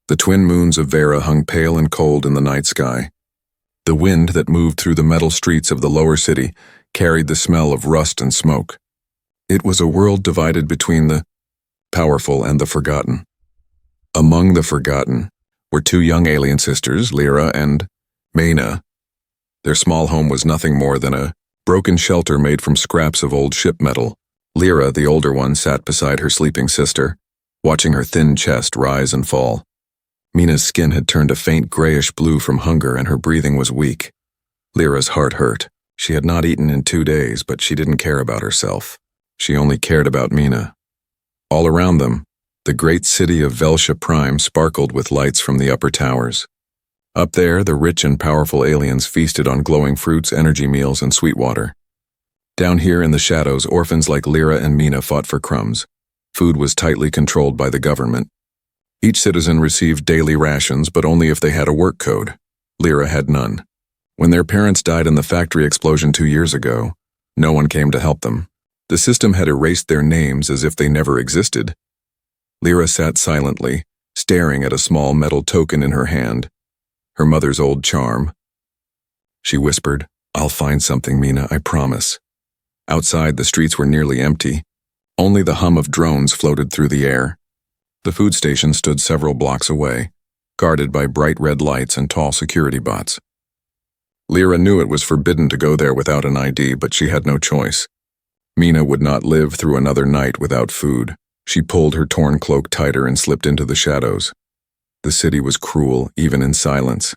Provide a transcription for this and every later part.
The twin moons of Vera hung pale and cold in the night sky. The wind that moved through the metal streets of the lower city carried the smell of rust and smoke. It was a world divided between the powerful and the forgotten. Among the forgotten were two young alien sisters, Lyra and Mina. Their small home was nothing more than a broken shelter made from scraps of old ship metal. Lyra, the older one, sat beside her sleeping sister, watching her thin chest rise and fall. Mina's skin had turned a faint grayish blue from hunger and her breathing was weak. Lyra's heart hurt. She had not eaten in 2 days, but she didn't care about herself. She only cared about Mina. All around them, the great city of Velsha Prime sparkled with lights from the upper towers. Up there, the rich and powerful aliens feasted on glowing fruits, energy meals, and sweet water. Down here in the shadows, orphans like Lyra and Mina fought for crumbs. Food was tightly controlled by the government. Each citizen received daily rations, but only if they had a work code. Lyra had none. When their parents died in the factory explosion 2 years ago, no one came to help them. The system had erased their names as if they never existed. Lyra sat silently, staring at a small metal token in her hand, her mother's old charm. She whispered, "I'll find something, Mina, I promise." Outside, the streets were nearly empty. Only the hum of drones floated through the air. The food station stood several blocks away, guarded by bright red lights and tall security bots. Lyra knew it was forbidden to go there without an ID, but she had no choice. Mina would not live through another night without food. She pulled her torn cloak tighter and slipped into the shadows. The city was cruel, even in silence.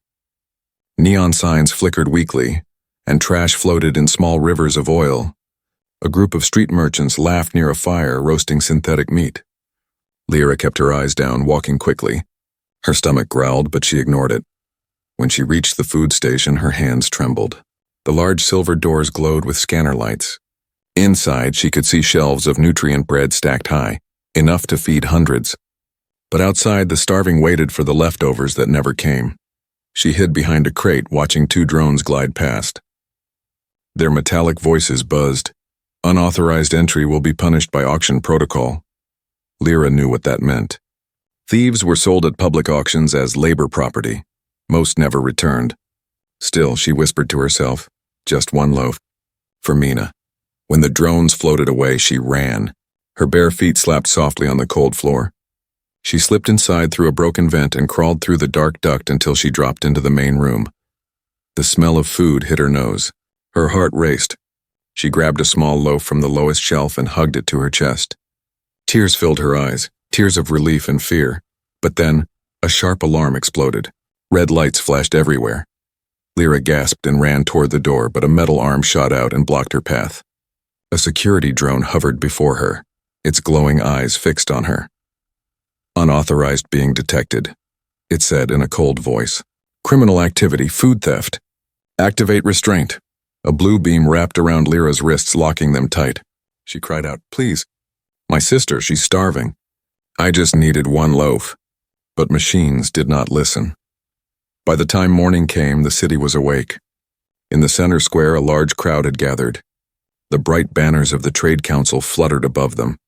Neon signs flickered weakly, and trash floated in small rivers of oil. A group of street merchants laughed near a fire, roasting synthetic meat. Lyra kept her eyes down, walking quickly. Her stomach growled, but she ignored it. When she reached the food station, her hands trembled. The large silver doors glowed with scanner lights. Inside, she could see shelves of nutrient bread stacked high, enough to feed hundreds. But outside, the starving waited for the leftovers that never came. She hid behind a crate, watching 2 drones glide past. Their metallic voices buzzed. "Unauthorized entry will be punished by auction protocol." Lyra knew what that meant. Thieves were sold at public auctions as labor property. Most never returned. Still, she whispered to herself, just 1 loaf. For Mina. When the drones floated away, she ran. Her bare feet slapped softly on the cold floor. She slipped inside through a broken vent and crawled through the dark duct until she dropped into the main room. The smell of food hit her nose. Her heart raced. She grabbed a small loaf from the lowest shelf and hugged it to her chest. Tears filled her eyes, tears of relief and fear. But then, a sharp alarm exploded. Red lights flashed everywhere. Lyra gasped and ran toward the door, but a metal arm shot out and blocked her path. A security drone hovered before her, its glowing eyes fixed on her. "Unauthorized being detected," it said in a cold voice. "Criminal activity, food theft. Activate restraint." A blue beam wrapped around Lyra's wrists, locking them tight. She cried out, "Please. My sister, she's starving. I just needed 1 loaf." But machines did not listen. By the time morning came, the city was awake. In the center square, a large crowd had gathered. The bright banners of the Trade Council fluttered above them.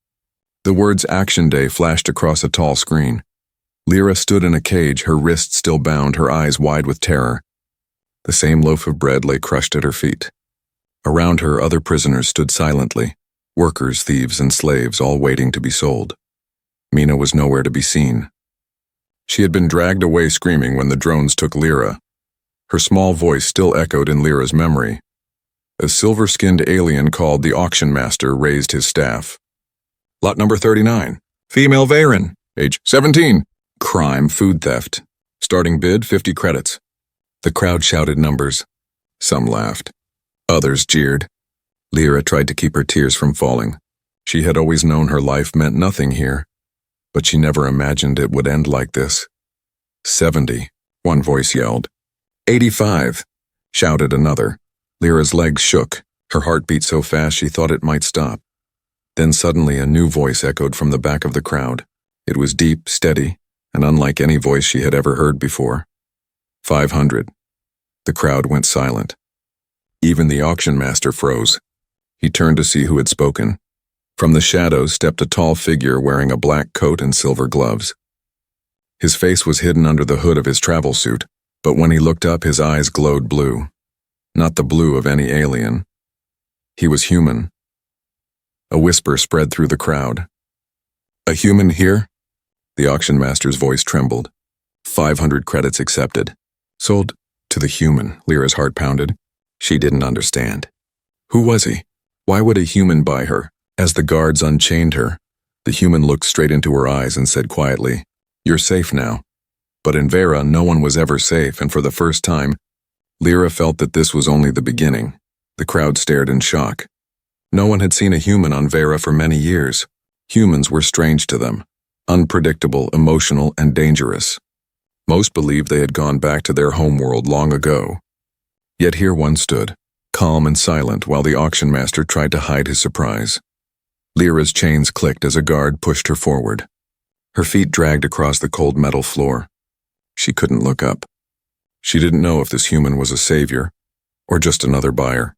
The words "Action Day" flashed across a tall screen. Lyra stood in a cage, her wrists still bound, her eyes wide with terror. The same loaf of bread lay crushed at her feet. Around her, other prisoners stood silently. Workers, thieves, and slaves, all waiting to be sold. Mina was nowhere to be seen. She had been dragged away screaming when the drones took Lyra. Her small voice still echoed in Lyra's memory. A silver-skinned alien called the auction master raised his staff. "Lot number 39. Female Varen. Age 17. Crime, food theft. Starting bid, 50 credits. The crowd shouted numbers. Some laughed. Others jeered. Lyra tried to keep her tears from falling. She had always known her life meant nothing here, but she never imagined it would end like this. 70, one voice yelled. 85, shouted another. Lyra's legs shook. Her heart beat so fast she thought it might stop. Then suddenly a new voice echoed from the back of the crowd. It was deep, steady, and unlike any voice she had ever heard before. 500. The crowd went silent. Even the auction master froze. He turned to see who had spoken. From the shadows stepped a tall figure wearing a black coat and silver gloves. His face was hidden under the hood of his travel suit, but when he looked up, his eyes glowed blue. Not the blue of any alien. He was human. A whisper spread through the crowd. "A human here?" The auction master's voice trembled. 500 credits accepted. Sold to the human, Lyra's heart pounded. She didn't understand. Who was he? Why would a human buy her? As the guards unchained her, the human looked straight into her eyes and said quietly, "You're safe now." But in Vera, no one was ever safe, and for the first time, Lyra felt that this was only the beginning. The crowd stared in shock. No one had seen a human on Vera for many years. Humans were strange to them, unpredictable, emotional, and dangerous. Most believed they had gone back to their homeworld long ago. Yet here one stood, calm and silent, while the auction master tried to hide his surprise. Lyra's chains clicked as a guard pushed her forward. Her feet dragged across the cold metal floor. She couldn't look up. She didn't know if this human was a savior or just another buyer.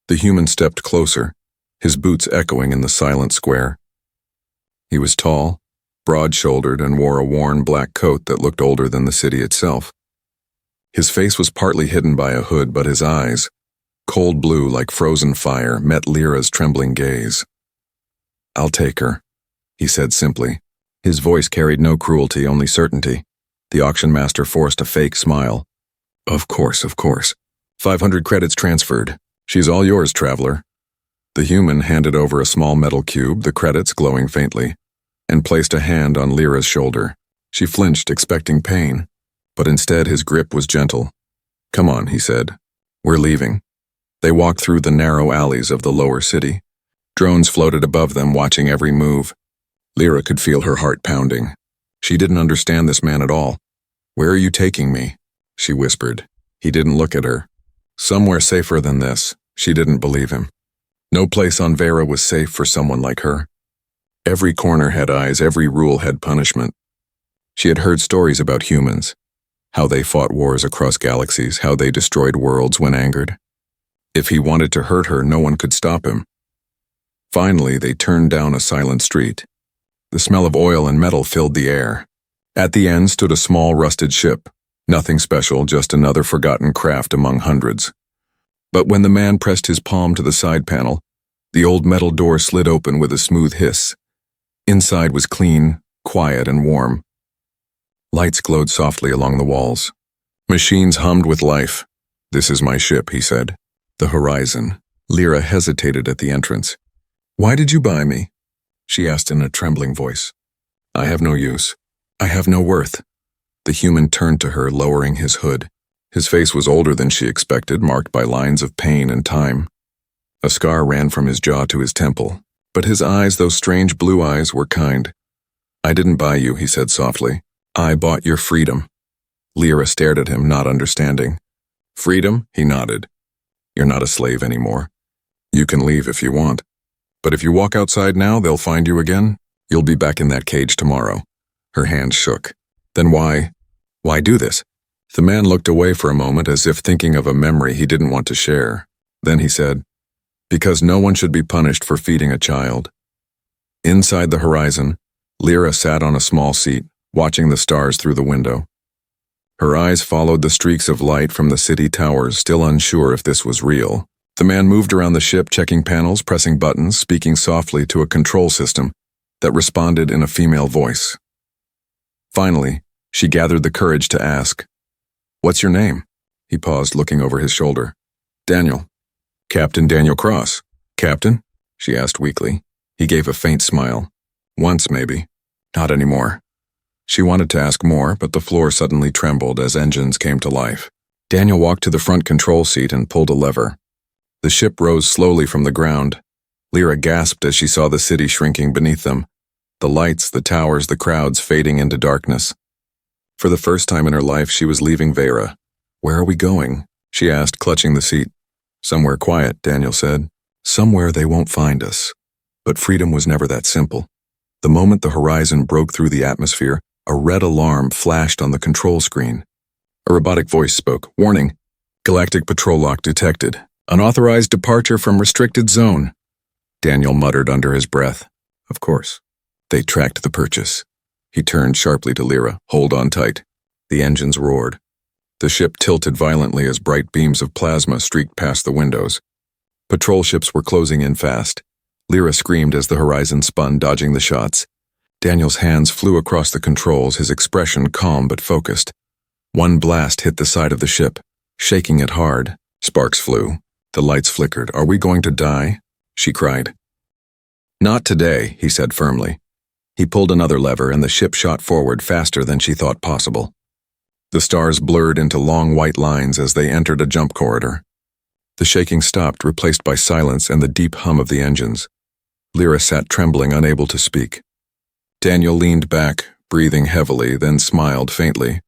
The human stepped closer, his boots echoing in the silent square. He was tall, broad-shouldered, and wore a worn black coat that looked older than the city itself. His face was partly hidden by a hood, but his eyes, cold blue like frozen fire, met Lyra's trembling gaze. "I'll take her," he said simply. His voice carried no cruelty, only certainty. The auction master forced a fake smile. Of course. 500 credits transferred. She's all yours, traveler." The human handed over a small metal cube, the credits glowing faintly, and placed a hand on Lyra's shoulder. She flinched, expecting pain, but instead his grip was gentle. "Come on," he said. "We're leaving." They walked through the narrow alleys of the lower city. Drones floated above them, watching every move. Lyra could feel her heart pounding. She didn't understand this man at all. "Where are you taking me?" she whispered. He didn't look at her. Somewhere safer than this. She didn't believe him. No place on Vera was safe for someone like her. Every corner had eyes, every rule had punishment. She had heard stories about humans, how they fought wars across galaxies, how they destroyed worlds when angered. If he wanted to hurt her, no one could stop him. Finally, they turned down a silent street. The smell of oil and metal filled the air. At the end stood a small rusted ship. Nothing special, just another forgotten craft among hundreds. But when the man pressed his palm to the side panel, the old metal door slid open with a smooth hiss. Inside was clean, quiet, and warm. Lights glowed softly along the walls. Machines hummed with life. "This is my ship," he said. "The Horizon." Lyra hesitated at the entrance. "Why did you buy me?" she asked in a trembling voice. "I have no use. I have no worth." The human turned to her, lowering his hood. His face was older than she expected, marked by lines of pain and time. A scar ran from his jaw to his temple, but his eyes, those strange blue eyes, were kind. "I didn't buy you," he said softly. "I bought your freedom." Lyra stared at him, not understanding. "Freedom?" He nodded. "You're not a slave anymore. You can leave if you want. But if you walk outside now, they'll find you again. You'll be back in that cage tomorrow." Her hand shook. "Then why do this?" The man looked away for a moment, as if thinking of a memory he didn't want to share. Then he said, "Because no one should be punished for feeding a child." Inside the Horizon, Lyra sat on a small seat, watching the stars through the window. Her eyes followed the streaks of light from the city towers, still unsure if this was real. The man moved around the ship, checking panels, pressing buttons, speaking softly to a control system that responded in a female voice. Finally, she gathered the courage to ask, "What's your name?" He paused, looking over his shoulder. "Daniel. Captain Daniel Cross." "Captain?" she asked weakly. He gave a faint smile. "Once, maybe. Not anymore." She wanted to ask more, but the floor suddenly trembled as engines came to life. Daniel walked to the front control seat and pulled a lever. The ship rose slowly from the ground. Lyra gasped as she saw the city shrinking beneath them, the lights, the towers, the crowds fading into darkness. For the first time in her life, she was leaving Vera. "Where are we going?" she asked, clutching the seat. "Somewhere quiet," Daniel said. "Somewhere they won't find us." But freedom was never that simple. The moment the Horizon broke through the atmosphere, a red alarm flashed on the control screen. A robotic voice spoke. "Warning. Galactic patrol lock detected. Unauthorized departure from restricted zone." Daniel muttered under his breath. Of course. They tracked the purchase. He turned sharply to Lyra. "Hold on tight." The engines roared. The ship tilted violently as bright beams of plasma streaked past the windows. Patrol ships were closing in fast. Lyra screamed as the horizon spun, dodging the shots. Daniel's hands flew across the controls, his expression calm but focused. One blast hit the side of the ship, shaking it hard. Sparks flew. The lights flickered. "Are we going to die?" she cried. "Not today," he said firmly. He pulled another lever and the ship shot forward faster than she thought possible. The stars blurred into long white lines as they entered a jump corridor. The shaking stopped, replaced by silence and the deep hum of the engines. Lyra sat trembling, unable to speak. Daniel leaned back, breathing heavily, then smiled faintly.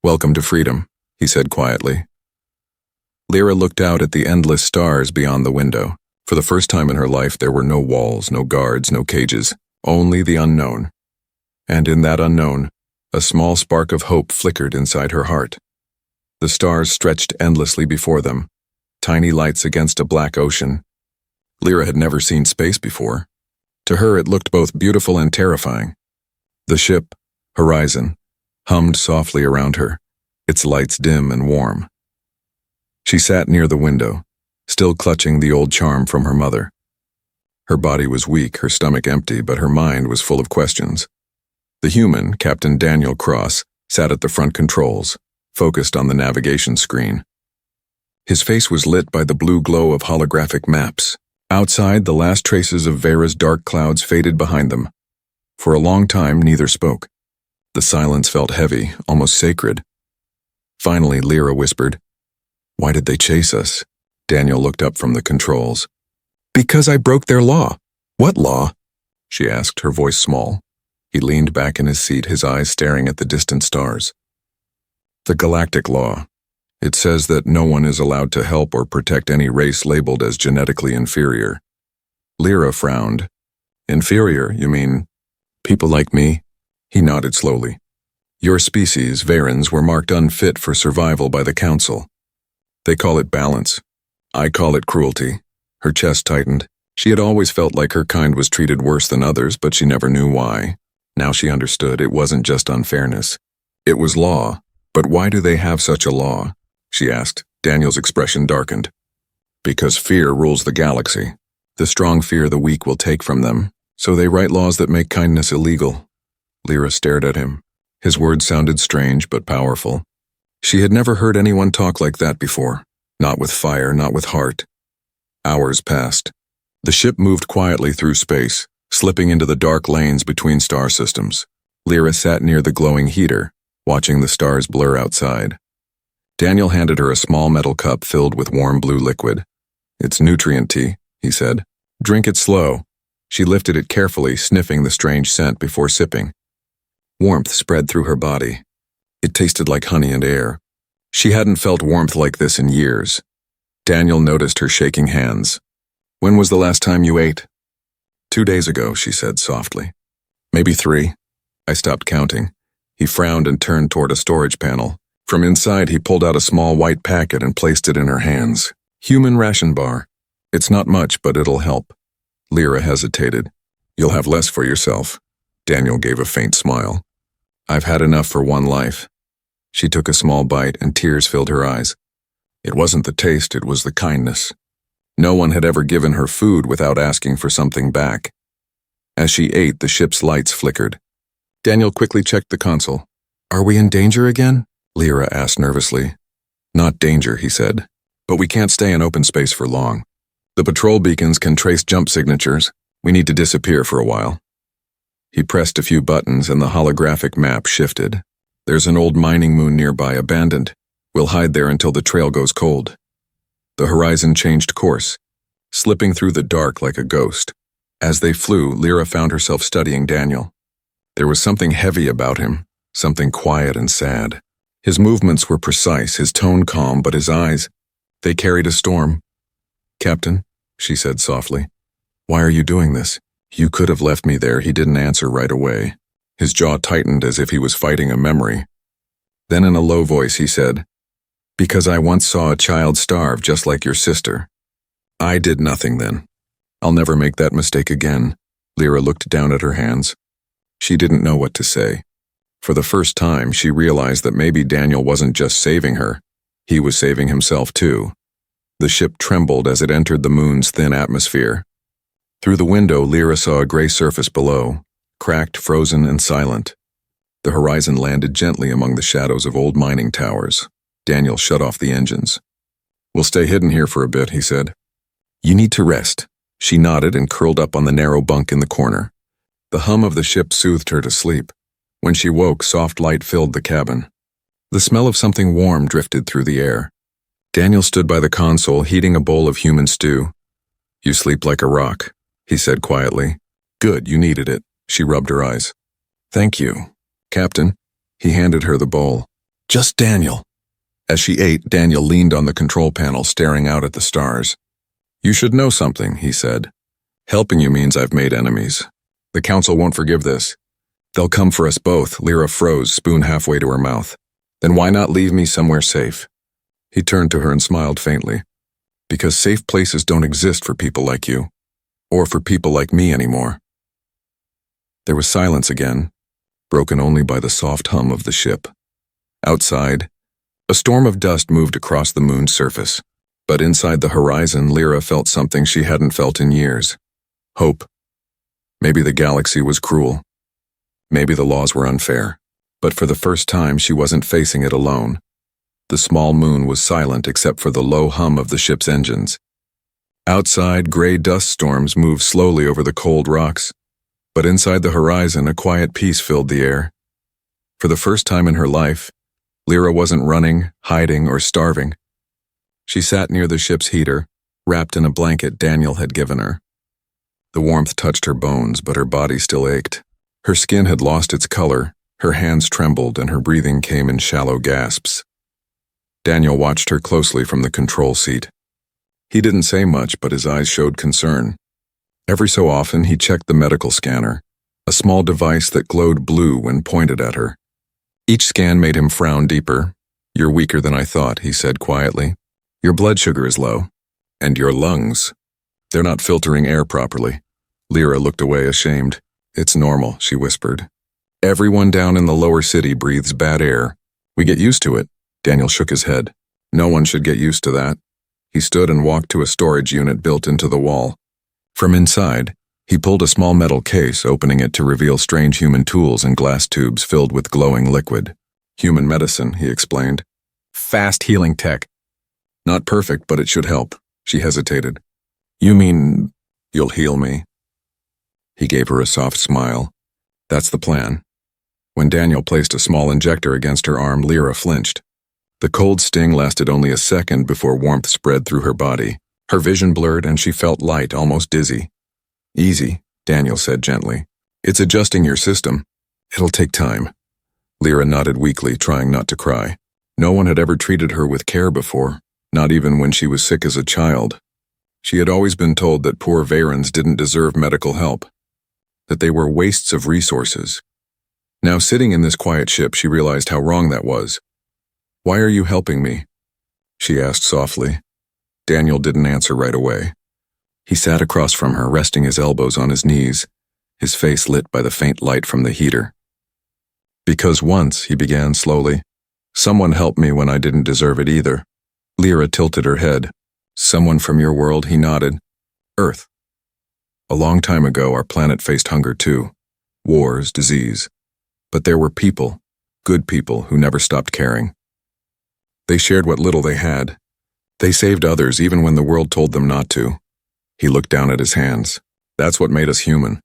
"Welcome to freedom," he said quietly. Lyra looked out at the endless stars beyond the window. For the first time in her life, there were no walls, no guards, no cages, only the unknown. And in that unknown, a small spark of hope flickered inside her heart. The stars stretched endlessly before them, tiny lights against a black ocean. Lyra had never seen space before. To her, it looked both beautiful and terrifying. The ship, Horizon, hummed softly around her, its lights dim and warm. She sat near the window, still clutching the old charm from her mother. Her body was weak, her stomach empty, but her mind was full of questions. The human, Captain Daniel Cross, sat at the front controls, focused on the navigation screen. His face was lit by the blue glow of holographic maps. Outside, the last traces of Vera's dark clouds faded behind them. For a long time, neither spoke. The silence felt heavy, almost sacred. Finally, Lyra whispered, "Why did they chase us?" Daniel looked up from the controls. "Because I broke their law." "What law?" she asked, her voice small. He leaned back in his seat, his eyes staring at the distant stars. "The Galactic law. It says that no one is allowed to help or protect any race labeled as genetically inferior." Lyra frowned. "Inferior, you mean people like me?" He nodded slowly. "Your species, Varans, were marked unfit for survival by the Council. They call it balance. I call it cruelty." Her chest tightened. She had always felt like her kind was treated worse than others, but she never knew why. Now she understood it wasn't just unfairness. It was law. But why do they have such a law? She asked. Daniel's expression darkened. "Because fear rules the galaxy. The strong fear the weak will take from them, so they write laws that make kindness illegal." Lyra stared at him. His words sounded strange but powerful. She had never heard anyone talk like that before. Not with fire, not with heart. Hours passed. The ship moved quietly through space, slipping into the dark lanes between star systems. Lyra sat near the glowing heater, watching the stars blur outside. Daniel handed her a small metal cup filled with warm blue liquid. "It's nutrient tea," he said. "Drink it slow." She lifted it carefully, sniffing the strange scent before sipping. Warmth spread through her body. It tasted like honey and air. She hadn't felt warmth like this in years. Daniel noticed her shaking hands. "When was the last time you ate?" 2 days ago," she said softly. "Maybe 3. I stopped counting." He frowned and turned toward a storage panel. From inside, he pulled out a small white packet and placed it in her hands. "Human ration bar. It's not much, but it'll help." Lyra hesitated. "You'll have less for yourself." Daniel gave a faint smile. "I've had enough for one life." She took a small bite and tears filled her eyes. It wasn't the taste, it was the kindness. No one had ever given her food without asking for something back. As she ate, the ship's lights flickered. Daniel quickly checked the console. "Are we in danger again?" Lyra asked nervously. "Not danger," he said. "But we can't stay in open space for long. The patrol beacons can trace jump signatures. We need to disappear for a while." He pressed a few buttons and the holographic map shifted. "There's an old mining moon nearby, abandoned. We'll hide there until the trail goes cold." The horizon changed course, slipping through the dark like a ghost. As they flew, Lyra found herself studying Daniel. There was something heavy about him, something quiet and sad. His movements were precise, his tone calm, but his eyes, they carried a storm. "Captain," she said softly, "why are you doing this? You could have left me there." He didn't answer right away. His jaw tightened as if he was fighting a memory. Then in a low voice he said, "Because I once saw a child starve just like your sister. I did nothing then. I'll never make that mistake again." Lyra looked down at her hands. She didn't know what to say. For the first time, she realized that maybe Daniel wasn't just saving her. He was saving himself too. The ship trembled as it entered the moon's thin atmosphere. Through the window, Lyra saw a gray surface below, cracked, frozen, and silent. The horizon landed gently among the shadows of old mining towers. Daniel shut off the engines. "We'll stay hidden here for a bit," he said. "You need to rest." She nodded and curled up on the narrow bunk in the corner. The hum of the ship soothed her to sleep. When she woke, soft light filled the cabin. The smell of something warm drifted through the air. Daniel stood by the console, heating a bowl of human stew. "You sleep like a rock," he said quietly. "Good, you needed it." She rubbed her eyes. "Thank you, Captain." He handed her the bowl. "Just Daniel." As she ate, Daniel leaned on the control panel, staring out at the stars. "You should know something," he said. "Helping you means I've made enemies. The Council won't forgive this. They'll come for us both." Lyra froze, spoon halfway to her mouth. "Then why not leave me somewhere safe?" He turned to her and smiled faintly. "Because safe places don't exist for people like you. Or for people like me anymore." There was silence again, broken only by the soft hum of the ship. Outside, a storm of dust moved across the moon's surface. But inside the horizon, Lyra felt something she hadn't felt in years. Hope. Maybe the galaxy was cruel. Maybe the laws were unfair. But for the first time, she wasn't facing it alone. The small moon was silent except for the low hum of the ship's engines. Outside, gray dust storms moved slowly over the cold rocks. But inside the horizon, a quiet peace filled the air. For the first time in her life, Lyra wasn't running, hiding, or starving. She sat near the ship's heater, wrapped in a blanket Daniel had given her. The warmth touched her bones, but her body still ached. Her skin had lost its color, her hands trembled, and her breathing came in shallow gasps. Daniel watched her closely from the control seat. He didn't say much, but his eyes showed concern. Every so often, he checked the medical scanner, a small device that glowed blue when pointed at her. Each scan made him frown deeper. "You're weaker than I thought," he said quietly. "Your blood sugar is low. And your lungs. They're not filtering air properly." Lyra looked away, ashamed. "It's normal," she whispered. "Everyone down in the lower city breathes bad air. We get used to it." Daniel shook his head. "No one should get used to that." He stood and walked to a storage unit built into the wall. From inside, he pulled a small metal case, opening it to reveal strange human tools and glass tubes filled with glowing liquid. "Human medicine," he explained. "Fast healing tech. Not perfect, but it should help." She hesitated. "You mean you'll heal me?" He gave her a soft smile. "That's the plan." When Daniel placed a small injector against her arm, Lyra flinched. The cold sting lasted only a second before warmth spread through her body. Her vision blurred and she felt light, almost dizzy. "Easy," Daniel said gently. "It's adjusting your system. It'll take time." Lyra nodded weakly, trying not to cry. No one had ever treated her with care before, not even when she was sick as a child. She had always been told that poor Varans didn't deserve medical help, that they were wastes of resources. Now, sitting in this quiet ship, she realized how wrong that was. "Why are you helping me?" she asked softly. Daniel didn't answer right away. He sat across from her, resting his elbows on his knees, his face lit by the faint light from the heater. "Because once," he began slowly, "someone helped me when I didn't deserve it either." Lyra tilted her head. "Someone from your world," he nodded. "Earth. A long time ago, our planet faced hunger too. Wars, disease. But there were people, good people, who never stopped caring. They shared what little they had. They saved others even when the world told them not to." He looked down at his hands. "That's what made us human."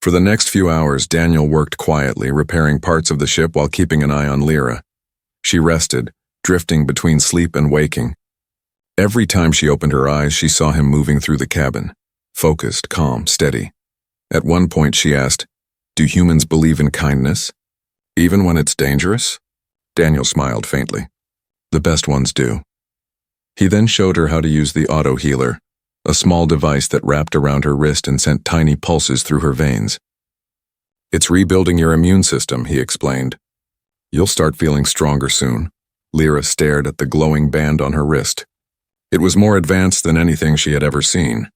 For the next few hours, Daniel worked quietly, repairing parts of the ship while keeping an eye on Lyra. She rested, drifting between sleep and waking. Every time she opened her eyes, she saw him moving through the cabin, focused, calm, steady. At one point, she asked, "Do humans believe in kindness? Even when it's dangerous?" Daniel smiled faintly. "The best ones do." He then showed her how to use the auto healer, a small device that wrapped around her wrist and sent tiny pulses through her veins. "It's rebuilding your immune system," he explained. "You'll start feeling stronger soon." Lyra stared at the glowing band on her wrist. It was more advanced than anything she had ever seen.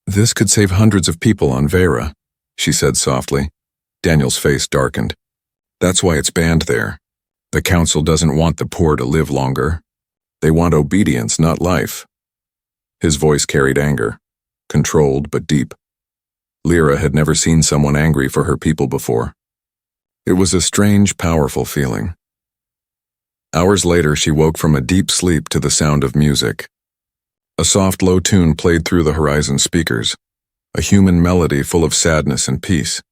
"This could save hundreds of people on Vera," she said softly. Daniel's face darkened. That's why it's banned there. The council doesn't want the poor to live longer. They want obedience, not life. His voice carried anger, controlled but deep. Lyra had never seen someone angry for her people before. It was a strange, powerful feeling. Hours later, she woke from a deep sleep to the sound of music. A soft, low tune played through the horizon speakers, a human melody full of sadness and peace.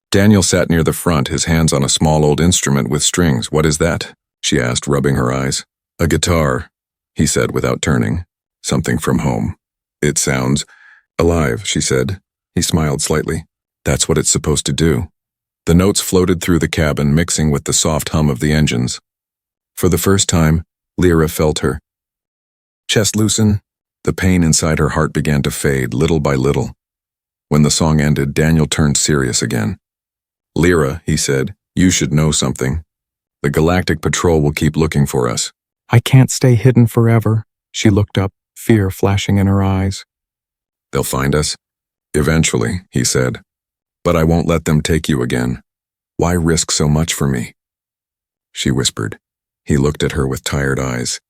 Daniel sat near the front, his hands on a small old instrument with strings. "What is that?" she asked, rubbing her eyes. "A guitar," he said without turning. "Something from home." "It sounds alive," she said. He smiled slightly. "That's what it's supposed to do." The notes floated through the cabin, mixing with the soft hum of the engines. For the first time, Lyra felt her chest loosen. The pain inside her heart began to fade, little by little. When the song ended, Daniel turned serious again. "Lyra," he said, "you should know something. The Galactic Patrol will keep looking for us." "I can't stay hidden forever." She looked up, fear flashing in her eyes. "They'll find us?" "Eventually," he said. "But I won't let them take you again. Why risk so much for me?" She whispered. He looked at her with tired eyes.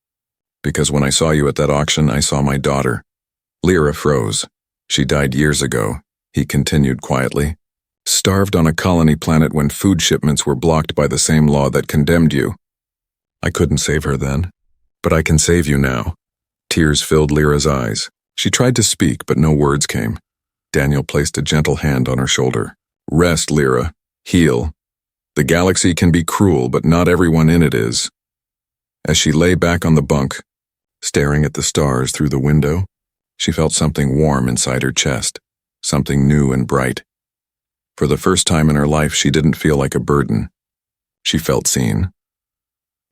"Because when I saw you at that auction, I saw my daughter." Lyra froze. "She died years ago," he continued quietly. "Starved on a colony planet when food shipments were blocked by the same law that condemned you. I couldn't save her then, but I can save you now." Tears filled Lyra's eyes. She tried to speak, but no words came. Daniel placed a gentle hand on her shoulder. "Rest, Lyra. Heal. The galaxy can be cruel, but not everyone in it is." As she lay back on the bunk, staring at the stars through the window, she felt something warm inside her chest, something new and bright. For the first time in her life, she didn't feel like a burden. She felt seen.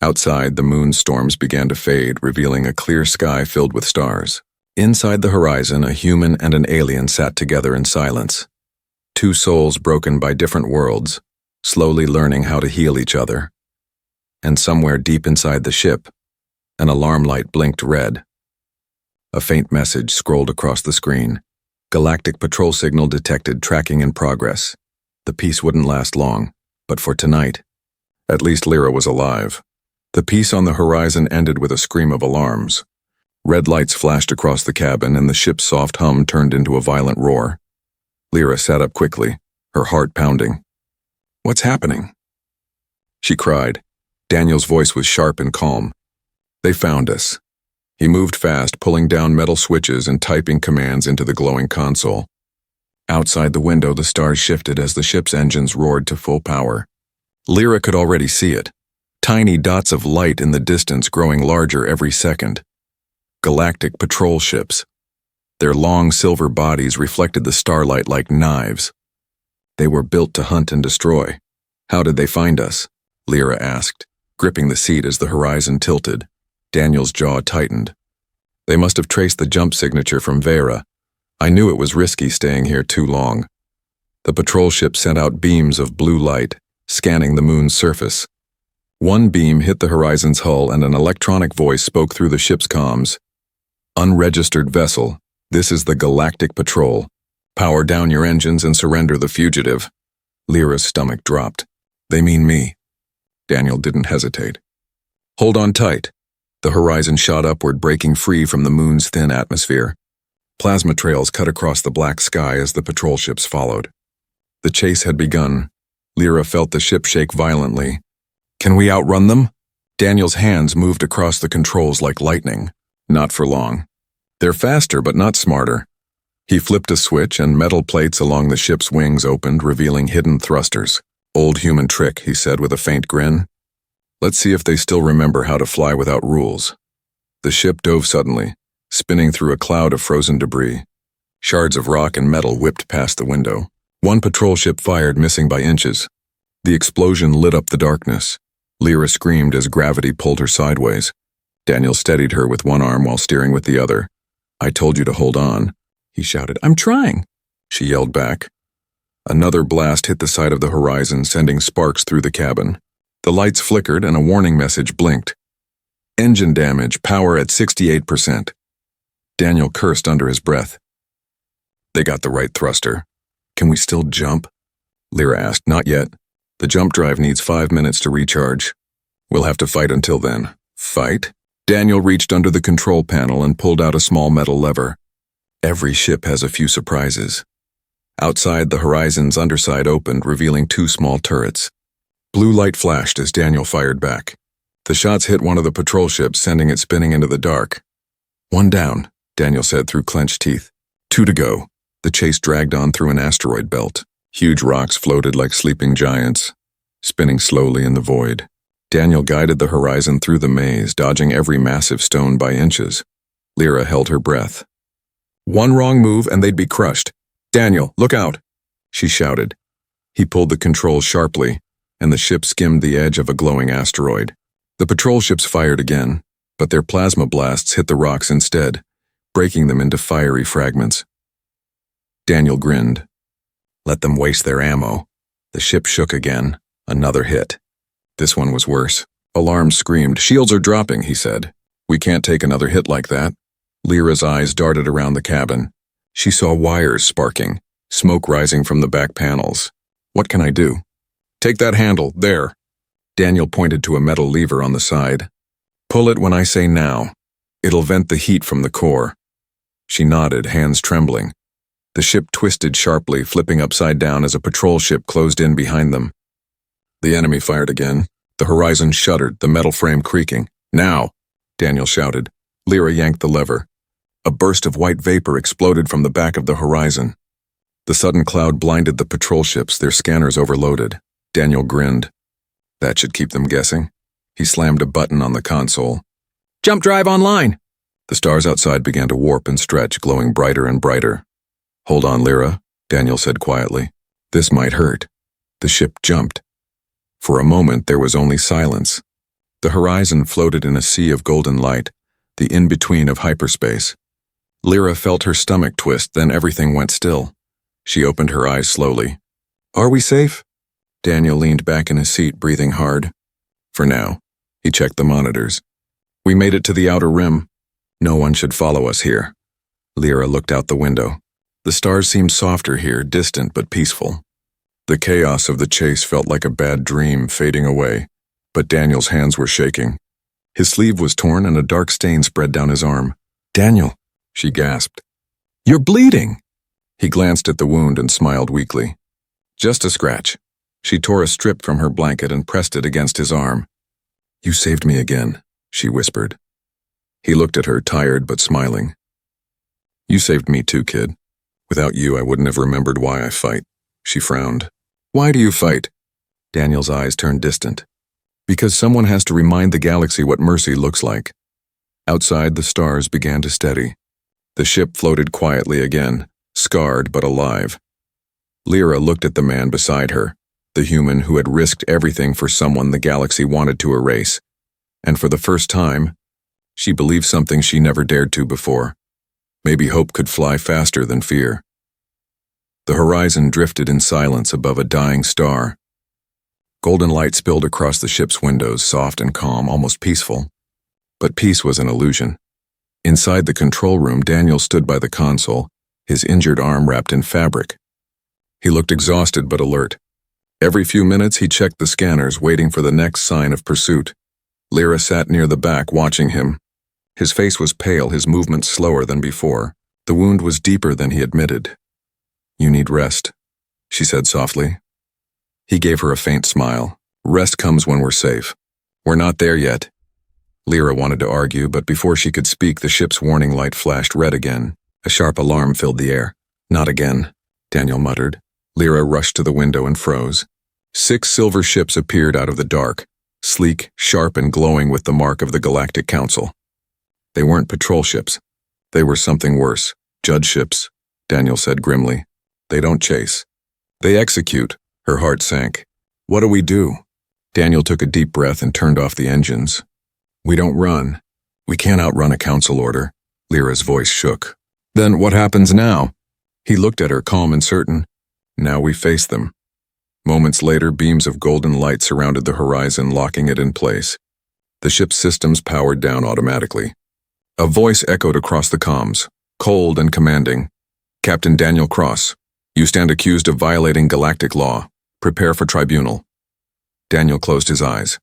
Outside, the moon storms began to fade, revealing a clear sky filled with stars. Inside the horizon, a human and an alien sat together in silence. Two souls broken by different worlds, slowly learning how to heal each other. And somewhere deep inside the ship, an alarm light blinked red. A faint message scrolled across the screen. "Galactic patrol signal detected, tracking in progress." The peace wouldn't last long, but for tonight, at least Lyra was alive. The peace on the horizon ended with a scream of alarms. Red lights flashed across the cabin, and the ship's soft hum turned into a violent roar. Lyra sat up quickly, her heart pounding. "What's happening?" she cried. Daniel's voice was sharp and calm. "They found us." He moved fast, pulling down metal switches and typing commands into the glowing console. Outside the window, the stars shifted as the ship's engines roared to full power. Lyra could already see it. Tiny dots of light in the distance growing larger every second. Galactic patrol ships. Their long silver bodies reflected the starlight like knives. They were built to hunt and destroy. "How did they find us?" Lyra asked, gripping the seat as the horizon tilted. Daniel's jaw tightened. "They must have traced the jump signature from Vera. I knew it was risky staying here too long." The patrol ship sent out beams of blue light, scanning the moon's surface. One beam hit the horizon's hull, and an electronic voice spoke through the ship's comms. "Unregistered vessel, this is the Galactic Patrol. Power down your engines and surrender the fugitive." Lyra's stomach dropped. "They mean me." Daniel didn't hesitate. "Hold on tight." The horizon shot upward, breaking free from the moon's thin atmosphere. Plasma trails cut across the black sky as the patrol ships followed. The chase had begun. Lyra felt the ship shake violently. "Can we outrun them?" Daniel's hands moved across the controls like lightning. "Not for long. They're faster, but not smarter." He flipped a switch, and metal plates along the ship's wings opened, revealing hidden thrusters. "Old human trick," he said with a faint grin. "Let's see if they still remember how to fly without rules." The ship dove suddenly, spinning through a cloud of frozen debris. Shards of rock and metal whipped past the window. One patrol ship fired, missing by inches. The explosion lit up the darkness. Lyra screamed as gravity pulled her sideways. Daniel steadied her with one arm while steering with the other. "I told you to hold on," he shouted. "I'm trying," she yelled back. Another blast hit the side of the horizon, sending sparks through the cabin. The lights flickered and a warning message blinked. "Engine damage, power at 68%. Daniel cursed under his breath. "They got the right thruster. Can we still jump?" Lyra asked. Not yet. The jump drive needs 5 minutes to recharge. We'll have to fight until then. Fight? Daniel reached under the control panel and pulled out a small metal lever. Every ship has a few surprises. Outside, the Horizon's underside opened, revealing 2 small turrets. Blue light flashed as Daniel fired back. The shots hit one of the patrol ships, sending it spinning into the dark. 1 down, Daniel said through clenched teeth. 2 to go. The chase dragged on through an asteroid belt. Huge rocks floated like sleeping giants, spinning slowly in the void. Daniel guided the Horizon through the maze, dodging every massive stone by inches. Lyra held her breath. 1 wrong move and they'd be crushed. Daniel, look out, she shouted. He pulled the controls sharply, and the ship skimmed the edge of a glowing asteroid. The patrol ships fired again, but their plasma blasts hit the rocks instead, breaking them into fiery fragments. Daniel grinned. Let them waste their ammo. The ship shook again. Another hit. This one was worse. Alarms screamed. Shields are dropping, he said. We can't take another hit like that. Lyra's eyes darted around the cabin. She saw wires sparking, smoke rising from the back panels. What can I do? Take that handle, there. Daniel pointed to a metal lever on the side. Pull it when I say now. It'll vent the heat from the core. She nodded, hands trembling. The ship twisted sharply, flipping upside down as a patrol ship closed in behind them. The enemy fired again. The Horizon shuddered, the metal frame creaking. Now, Daniel shouted. Lyra yanked the lever. A burst of white vapor exploded from the back of the Horizon. The sudden cloud blinded the patrol ships, their scanners overloaded. Daniel grinned. That should keep them guessing. He slammed a button on the console. Jump drive online! The stars outside began to warp and stretch, glowing brighter and brighter. Hold on, Lyra, Daniel said quietly. This might hurt. The ship jumped. For a moment, there was only silence. The Horizon floated in a sea of golden light, the in-between of hyperspace. Lyra felt her stomach twist, then everything went still. She opened her eyes slowly. Are we safe? Daniel leaned back in his seat, breathing hard. For now. He checked the monitors. We made it to the outer rim. No one should follow us here. Lyra looked out the window. The stars seemed softer here, distant but peaceful. The chaos of the chase felt like a bad dream fading away, but Daniel's hands were shaking. His sleeve was torn and a dark stain spread down his arm. Daniel, she gasped. You're bleeding! He glanced at the wound and smiled weakly. Just a scratch. She tore a strip from her blanket and pressed it against his arm. You saved me again, she whispered. He looked at her, tired but smiling. You saved me too, kid. Without you, I wouldn't have remembered why I fight. She frowned. Why do you fight? Daniel's eyes turned distant. Because someone has to remind the galaxy what mercy looks like. Outside, the stars began to steady. The ship floated quietly again, scarred but alive. Lyra looked at the man beside her, the human who had risked everything for someone the galaxy wanted to erase. And for the first time, she believed something she never dared to before. Maybe hope could fly faster than fear. The Horizon drifted in silence above a dying star. Golden light spilled across the ship's windows, soft and calm, almost peaceful. But peace was an illusion. Inside the control room, Daniel stood by the console, his injured arm wrapped in fabric. He looked exhausted but alert. Every few minutes he checked the scanners, waiting for the next sign of pursuit. Lyra sat near the back, watching him. His face was pale, his movements slower than before. The wound was deeper than he admitted. You need rest, she said softly. He gave her a faint smile. Rest comes when we're safe. We're not there yet. Lyra wanted to argue, but before she could speak, the ship's warning light flashed red again. A sharp alarm filled the air. Not again, Daniel muttered. Lyra rushed to the window and froze. 6 silver ships appeared out of the dark, sleek, sharp, and glowing with the mark of the Galactic Council. They weren't patrol ships. They were something worse. Judge ships, Daniel said grimly. They don't chase. They execute. Her heart sank. What do we do? Daniel took a deep breath and turned off the engines. We don't run. We can't outrun a council order. Lyra's voice shook. Then what happens now? He looked at her, calm and certain. Now we face them. Moments later, beams of golden light surrounded the Horizon, locking it in place. The ship's systems powered down automatically. A voice echoed across the comms, cold and commanding. Captain Daniel Cross, you stand accused of violating galactic law. Prepare for tribunal. Daniel closed his eyes.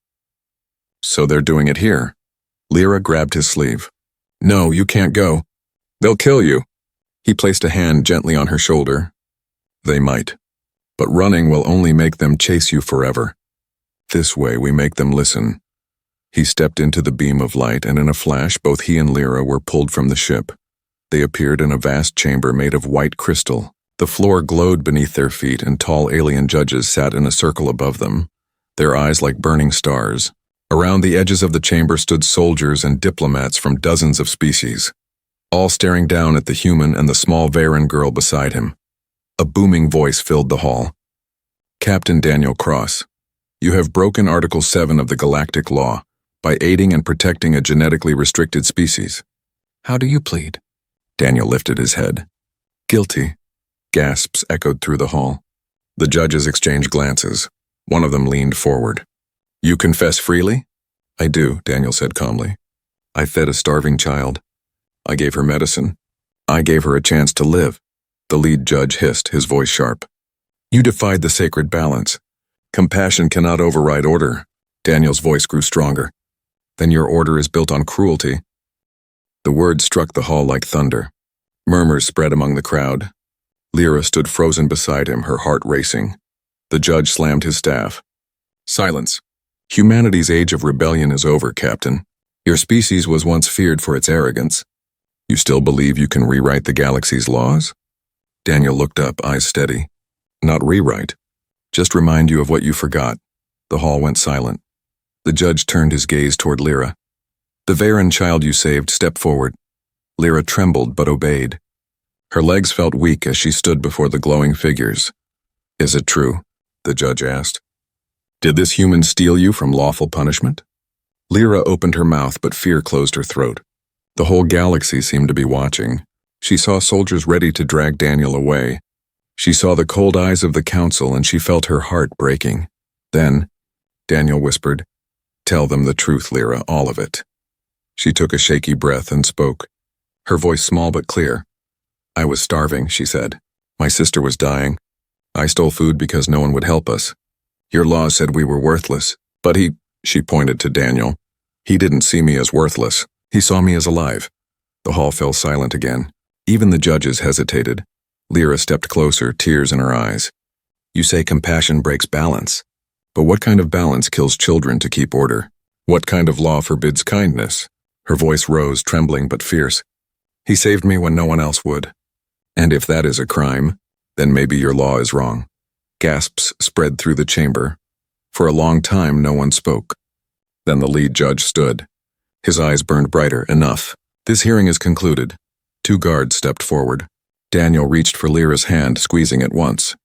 So they're doing it here. Lyra grabbed his sleeve. No, you can't go. They'll kill you. He placed a hand gently on her shoulder. They might. But running will only make them chase you forever. This way we make them listen. He stepped into the beam of light, and in a flash both he and Lyra were pulled from the ship. They appeared in a vast chamber made of white crystal. The floor glowed beneath their feet, and tall alien judges sat in a circle above them, their eyes like burning stars. Around the edges of the chamber stood soldiers and diplomats from dozens of species, all staring down at the human and the small Varen girl beside him. A booming voice filled the hall. Captain Daniel Cross, you have broken Article 7 of the Galactic Law by aiding and protecting a genetically restricted species. How do you plead? Daniel lifted his head. Guilty. Gasps echoed through the hall. The judges exchanged glances. One of them leaned forward. You confess freely? I do, Daniel said calmly. I fed a starving child. I gave her medicine. I gave her a chance to live. The lead judge hissed, his voice sharp. You defied the sacred balance. Compassion cannot override order. Daniel's voice grew stronger. Then your order is built on cruelty. The words struck the hall like thunder. Murmurs spread among the crowd. Lyra stood frozen beside him, her heart racing. The judge slammed his staff. Silence. Humanity's age of rebellion is over, Captain. Your species was once feared for its arrogance. You still believe you can rewrite the galaxy's laws? Daniel looked up, eyes steady. Not rewrite. Just remind you of what you forgot. The hall went silent. The judge turned his gaze toward Lyra. The Varen child you saved stepped forward. Lyra trembled but obeyed. Her legs felt weak as she stood before the glowing figures. Is it true? The judge asked. Did this human steal you from lawful punishment? Lyra opened her mouth, but fear closed her throat. The whole galaxy seemed to be watching. She saw soldiers ready to drag Daniel away. She saw the cold eyes of the council, and she felt her heart breaking. Then, Daniel whispered, Tell them the truth, Lyra, all of it. She took a shaky breath and spoke, her voice small but clear. I was starving, she said. My sister was dying. I stole food because no one would help us. Your law said we were worthless, but she pointed to Daniel. He didn't see me as worthless. He saw me as alive. The hall fell silent again. Even the judges hesitated. Lyra stepped closer, tears in her eyes. You say compassion breaks balance. But what kind of balance kills children to keep order? What kind of law forbids kindness? Her voice rose, trembling but fierce. He saved me when no one else would. And if that is a crime, then maybe your law is wrong. Gasps spread through the chamber. For a long time, no one spoke. Then the lead judge stood. His eyes burned brighter. Enough. This hearing is concluded. 2 guards stepped forward. Daniel reached for Lyra's hand, squeezing it once.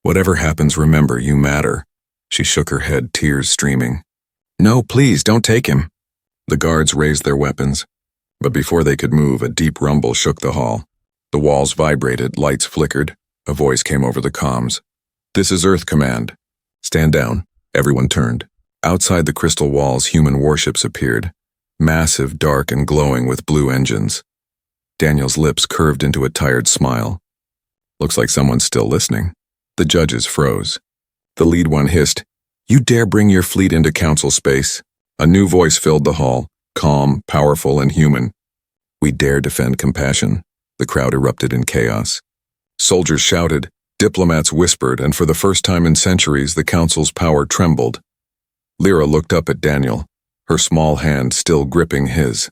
Whatever happens, remember, you matter. She shook her head, tears streaming. No, please, don't take him. The guards raised their weapons. But before they could move, a deep rumble shook the hall. The walls vibrated, lights flickered. A voice came over the comms. This is Earth Command. Stand down. Everyone turned. Outside the crystal walls, human warships appeared. Massive, dark, and glowing with blue engines. Daniel's lips curved into a tired smile. Looks like someone's still listening. The judges froze. The lead one hissed, You dare bring your fleet into council space? A new voice filled the hall, calm, powerful, and human. We dare defend compassion. The crowd erupted in chaos. Soldiers shouted, diplomats whispered, and for the first time in centuries, the council's power trembled. Lyra looked up at Daniel, her small hand still gripping his.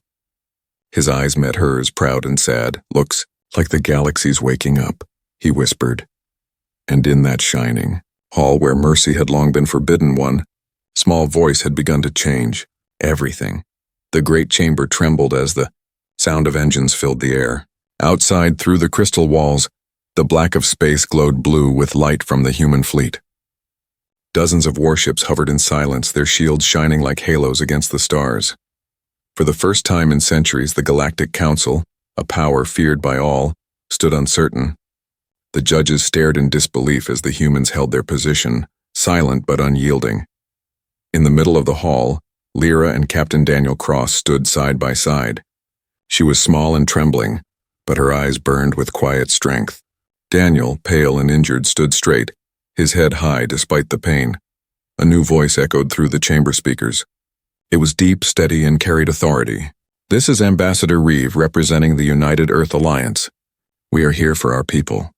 His eyes met hers, proud and sad. Looks like the galaxy's waking up, he whispered. And in that shining hall where mercy had long been forbidden, one small voice had begun to change everything. The great chamber trembled as the sound of engines filled the air. Outside, through the crystal walls, the black of space glowed blue with light from the human fleet. Dozens of warships hovered in silence, their shields shining like halos against the stars. For the first time in centuries, the Galactic Council, a power feared by all, stood uncertain. The judges stared in disbelief as the humans held their position, silent but unyielding. In the middle of the hall, Lyra and Captain Daniel Cross stood side by side. She was small and trembling, but her eyes burned with quiet strength. Daniel, pale and injured, stood straight, his head high despite the pain. A new voice echoed through the chamber speakers. It was deep, steady, and carried authority. "This is Ambassador Reeve representing the United Earth Alliance. We are here for our people.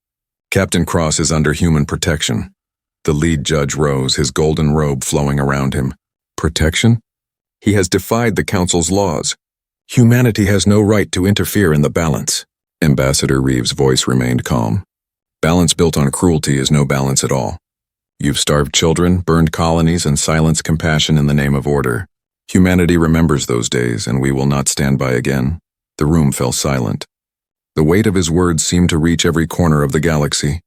Captain Cross is under human protection." The lead judge rose, his golden robe flowing around him. "Protection? He has defied the Council's laws. Humanity has no right to interfere in the balance." Ambassador Reeve's voice remained calm. "Balance built on cruelty is no balance at all. You've starved children, burned colonies, and silenced compassion in the name of order. Humanity remembers those days, and we will not stand by again." The room fell silent. The weight of his words seemed to reach every corner of the galaxy.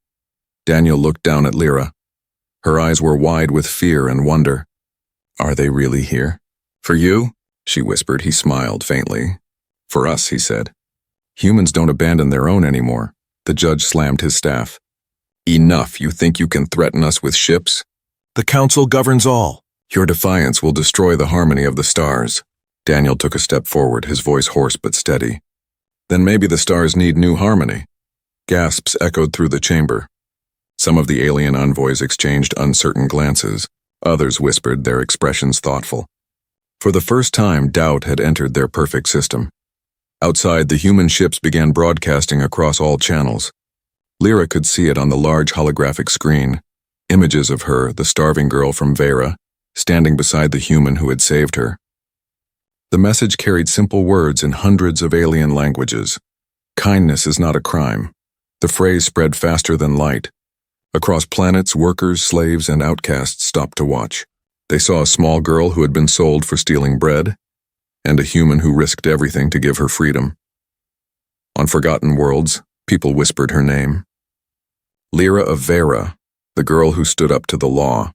Daniel looked down at Lyra. Her eyes were wide with fear and wonder. "Are they really here?" "For you?" she whispered. He smiled faintly. "For us," he said. "Humans don't abandon their own anymore." The judge slammed his staff. "Enough. You think you can threaten us with ships? The Council governs all. Your defiance will destroy the harmony of the stars." Daniel took a step forward, his voice hoarse but steady. "Then maybe the stars need new harmony." Gasps echoed through the chamber. Some of the alien envoys exchanged uncertain glances. Others whispered, their expressions thoughtful. For the first time, doubt had entered their perfect system. Outside, the human ships began broadcasting across all channels. Lyra could see it on the large holographic screen. Images of her, the starving girl from Vera, standing beside the human who had saved her. The message carried simple words in hundreds of alien languages. "Kindness is not a crime." The phrase spread faster than light. Across planets, workers, slaves, and outcasts stopped to watch. They saw a small girl who had been sold for stealing bread, and a human who risked everything to give her freedom. On forgotten worlds, people whispered her name. Lyra of Vera, the girl who stood up to the law.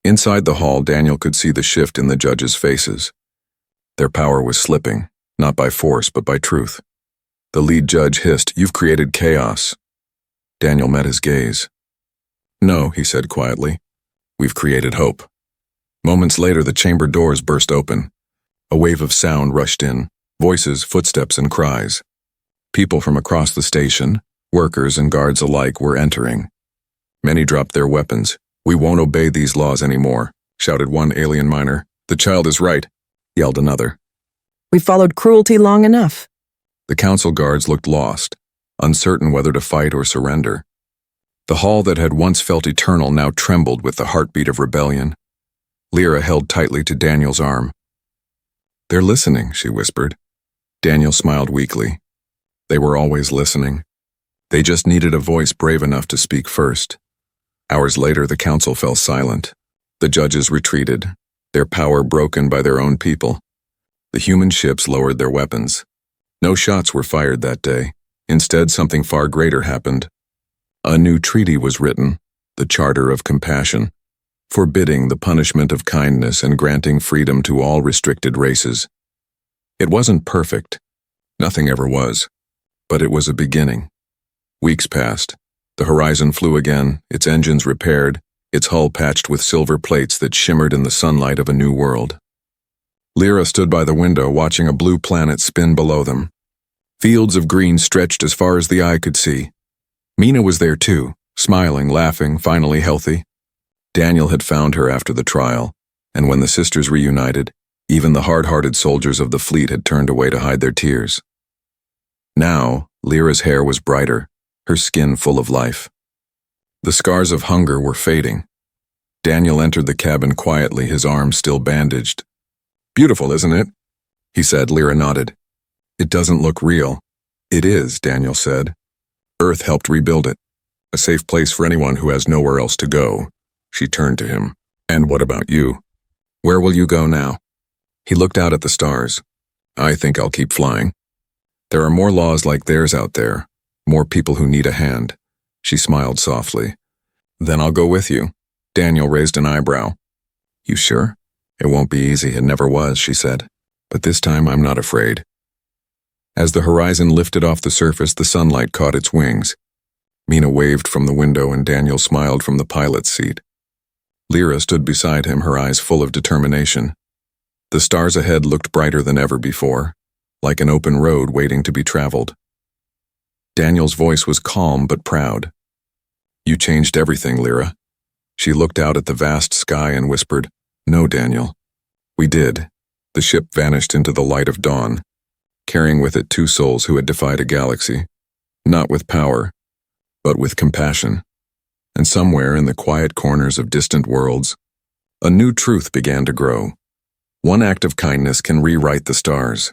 Inside the hall, Daniel could see the shift in the judges' faces. Their power was slipping, not by force but by truth. The lead judge hissed, "You've created chaos." Daniel met his gaze. "No," he said quietly. "We've created hope." Moments later, the chamber doors burst open. A wave of sound rushed in, voices, footsteps, and cries. People from across the station, workers and guards alike, were entering. Many dropped their weapons. "We won't obey these laws anymore," shouted one alien miner. "The child is right," yelled another. "We followed cruelty long enough." The council guards looked lost, uncertain whether to fight or surrender. The hall that had once felt eternal now trembled with the heartbeat of rebellion. Lyra held tightly to Daniel's arm. "They're listening," she whispered. Daniel smiled weakly. They were always listening. They just needed a voice brave enough to speak first. Hours later, the council fell silent. The judges retreated, their power broken by their own people. The human ships lowered their weapons. No shots were fired that day. Instead, something far greater happened. A new treaty was written, the Charter of Compassion, forbidding the punishment of kindness and granting freedom to all restricted races. It wasn't perfect. Nothing ever was. But it was a beginning. Weeks passed. The horizon flew again, its engines repaired, its hull patched with silver plates that shimmered in the sunlight of a new world. Lyra stood by the window, watching a blue planet spin below them. Fields of green stretched as far as the eye could see. Mina was there too, smiling, laughing, finally healthy. Daniel had found her after the trial, and when the sisters reunited, even the hard-hearted soldiers of the fleet had turned away to hide their tears. Now, Lyra's hair was brighter, her skin full of life. The scars of hunger were fading. Daniel entered the cabin quietly, his arms still bandaged. "Beautiful, isn't it?" he said. Lyra nodded. "It doesn't look real." "It is," Daniel said. "Earth helped rebuild it. A safe place for anyone who has nowhere else to go." She turned to him. "And what about you? Where will you go now?" He looked out at the stars. "I think I'll keep flying. There are more laws like theirs out there, more people who need a hand." She smiled softly. "Then I'll go with you." Daniel raised an eyebrow. "You sure? It won't be easy, it never was," she said. "But this time I'm not afraid." As the horizon lifted off the surface, the sunlight caught its wings. Mina waved from the window and Daniel smiled from the pilot's seat. Lyra stood beside him, her eyes full of determination. The stars ahead looked brighter than ever before, like an open road waiting to be traveled. Daniel's voice was calm but proud. "You changed everything, Lyra. She looked out at the vast sky and whispered, "No, Daniel." We did. The ship vanished into the light of dawn, carrying with it two souls who had defied a galaxy, not with power, but with compassion. And somewhere in the quiet corners of distant worlds, a new truth began to grow. One act of kindness can rewrite the stars.